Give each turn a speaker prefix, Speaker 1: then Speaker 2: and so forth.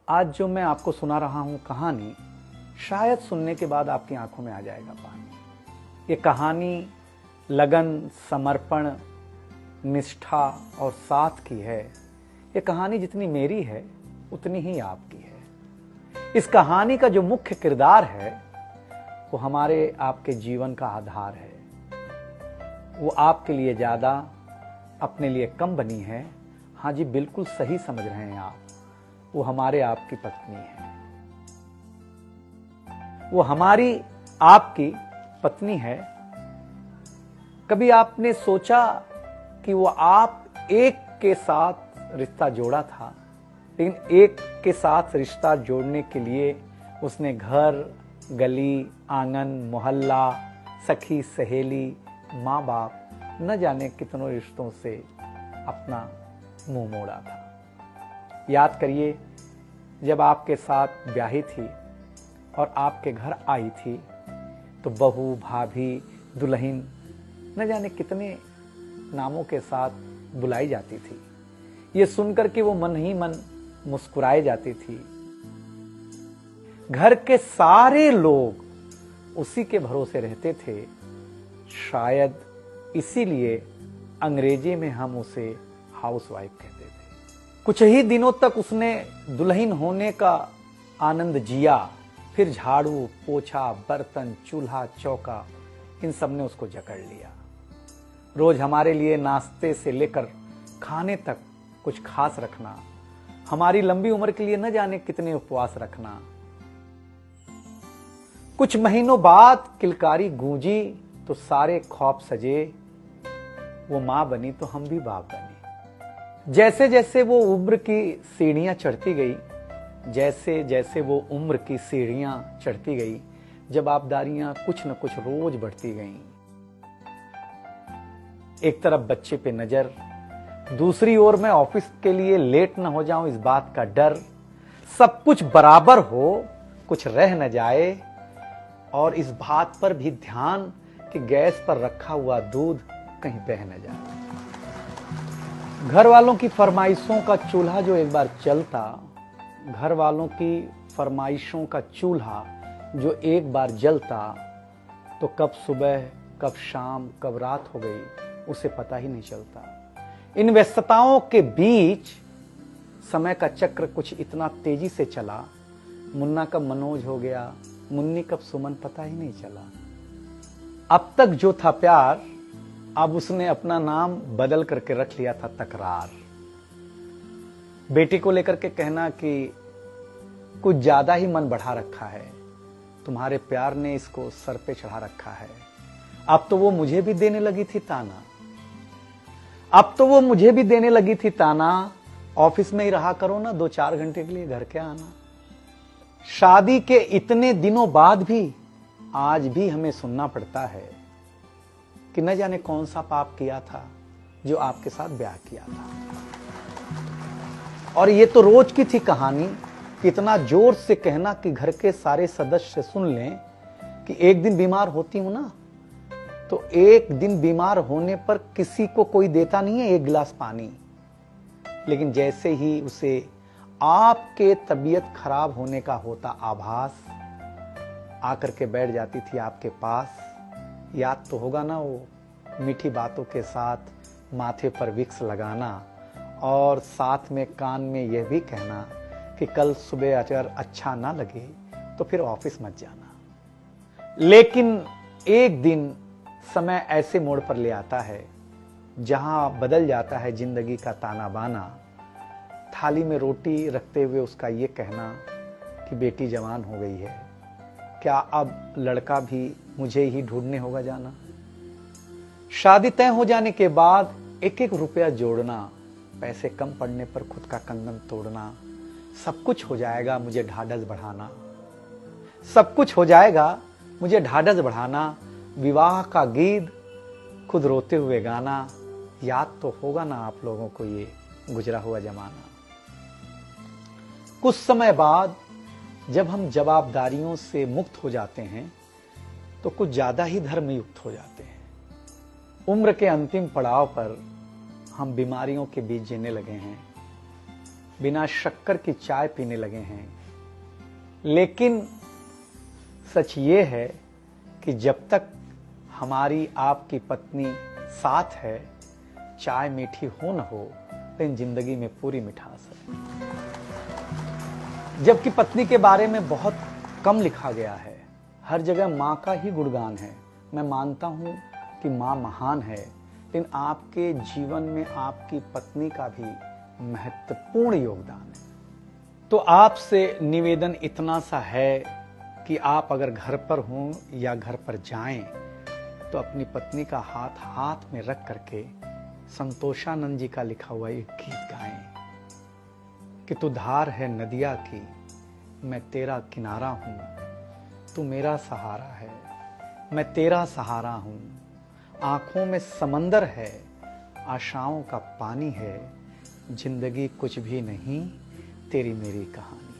Speaker 1: आज जो मैं आपको सुना रहा हूं कहानी, शायद सुनने के बाद आपकी आंखों में आ जाएगा पानी। ये कहानी लगन, समर्पण, निष्ठा और साथ की है। ये कहानी जितनी मेरी है उतनी ही आपकी है। इस कहानी का जो मुख्य किरदार है वो हमारे आपके जीवन का आधार है। वो आपके लिए ज्यादा, अपने लिए कम बनी है। हाँ जी, बिल्कुल सही समझ रहे हैं आप। वो हमारे आपकी पत्नी है। वो हमारी आपकी पत्नी है। कभी आपने सोचा कि वो आप एक के साथ रिश्ता जोड़ा था, लेकिन एक के साथ रिश्ता जोड़ने के लिए उसने घर, गली, आंगन, मोहल्ला, सखी, सहेली, माँ बाप, न जाने कितनों रिश्तों से अपना मुंह मोड़ा था। याद करिए, जब आपके साथ ब्याही थी और आपके घर आई थी तो बहू, भाभी, दुल्हन, न जाने कितने नामों के साथ बुलाई जाती थी। ये सुनकर के वो मन ही मन मुस्कुराए जाती थी। घर के सारे लोग उसी के भरोसे रहते थे। शायद इसीलिए अंग्रेजी में हम उसे हाउसवाइफ कहते थे। कुछ ही दिनों तक उसने दुल्हन होने का आनंद जिया। फिर झाड़ू, पोछा, बर्तन, चूल्हा, चौका, इन सब ने उसको जकड़ लिया। रोज हमारे लिए नाश्ते से लेकर खाने तक कुछ खास रखना, हमारी लंबी उम्र के लिए न जाने कितने उपवास रखना। कुछ महीनों बाद किलकारी गूंजी तो सारे ख्वाब सजे। वो मां बनी तो हम भी बाप बने। जैसे जैसे वो उम्र की सीढ़ियां चढ़ती गई, जैसे जैसे वो उम्र की सीढ़ियां चढ़ती गई, जवाबदारियां कुछ न कुछ रोज बढ़ती गईं। एक तरफ बच्चे पे नजर, दूसरी ओर मैं ऑफिस के लिए लेट न हो जाऊं इस बात का डर। सब कुछ बराबर हो, कुछ रह न जाए, और इस बात पर भी ध्यान कि गैस पर रखा हुआ दूध कहीं बह न जाए। घर वालों की फरमाइशों का चूल्हा जो एक बार चलता, घर वालों की फरमाइशों का चूल्हा जो एक बार जलता, तो कब सुबह, कब शाम, कब रात हो गई उसे पता ही नहीं चलता। इन व्यस्तताओं के बीच समय का चक्र कुछ इतना तेजी से चला, मुन्ना कब मनोज हो गया, मुन्नी कब सुमन, पता ही नहीं चला। अब तक जो था प्यार, अब उसने अपना नाम बदल करके रख लिया था तकरार। बेटी को लेकर के कहना कि कुछ ज्यादा ही मन बढ़ा रखा है, तुम्हारे प्यार ने इसको सर पे चढ़ा रखा है। अब तो वो मुझे भी देने लगी थी ताना, अब तो वो मुझे भी देने लगी थी ताना, ऑफिस में ही रहा करो ना, 2-4 घंटे के लिए घर के आना। शादी के इतने दिनों बाद भी आज भी हमें सुनना पड़ता है कि न जाने कौन सा पाप किया था जो आपके साथ ब्याह किया था। और ये तो रोज की थी कहानी। इतना जोर से कहना कि घर के सारे सदस्य सुन लें कि एक दिन बीमार होती हूं ना, तो एक दिन बीमार होने पर किसी को कोई देता नहीं है 1 गिलास पानी, लेकिन जैसे ही उसे आपके तबीयत खराब होने का होता आभास, आकर के बैठ जाती थी आपके पास। याद तो होगा ना, वो मीठी बातों के साथ माथे पर विक्स लगाना और साथ में कान में यह भी कहना कि कल सुबह अगर अच्छा ना लगे तो फिर ऑफिस मत जाना। लेकिन एक दिन समय ऐसे मोड़ पर ले आता है जहां बदल जाता है जिंदगी का ताना बाना। थाली में रोटी रखते हुए उसका ये कहना कि बेटी जवान हो गई है, क्या अब लड़का भी मुझे ही ढूंढने होगा जाना। शादी तय हो जाने के बाद 1-1 रुपया जोड़ना, पैसे कम पड़ने पर खुद का कंगन तोड़ना, सब कुछ हो जाएगा मुझे ढाढ़स बढ़ाना, सब कुछ हो जाएगा मुझे ढाढ़स बढ़ाना। विवाह का गीत खुद रोते हुए गाना। याद तो होगा ना आप लोगों को ये गुजरा हुआ जमाना। कुछ समय बाद जब हम जवाबदारियों से मुक्त हो जाते हैं तो कुछ ज्यादा ही धर्मयुक्त हो जाते हैं। उम्र के अंतिम पड़ाव पर हम बीमारियों के बीच जीने लगे हैं। बिना शक्कर की चाय पीने लगे हैं। लेकिन सच ये है कि जब तक हमारी आपकी पत्नी साथ है, चाय मीठी हो न हो, लेकिन जिंदगी में पूरी मिठास है। जबकि पत्नी के बारे में बहुत कम लिखा गया है, हर जगह माँ का ही गुणगान है। मैं मानता हूं कि माँ महान है, लेकिन आपके जीवन में आपकी पत्नी का भी महत्वपूर्ण योगदान है। तो आपसे निवेदन इतना सा है कि आप अगर घर पर हों या घर पर जाएं तो अपनी पत्नी का हाथ हाथ में रख करके संतोषानंद जी का लिखा हुआ एक गीत गाएं कि तू धार है नदिया की, मैं तेरा किनारा हूं, तू मेरा सहारा है, मैं तेरा सहारा हूं। आंखों में समंदर है, आशाओं का पानी है, जिंदगी कुछ भी नहीं, तेरी मेरी कहानी।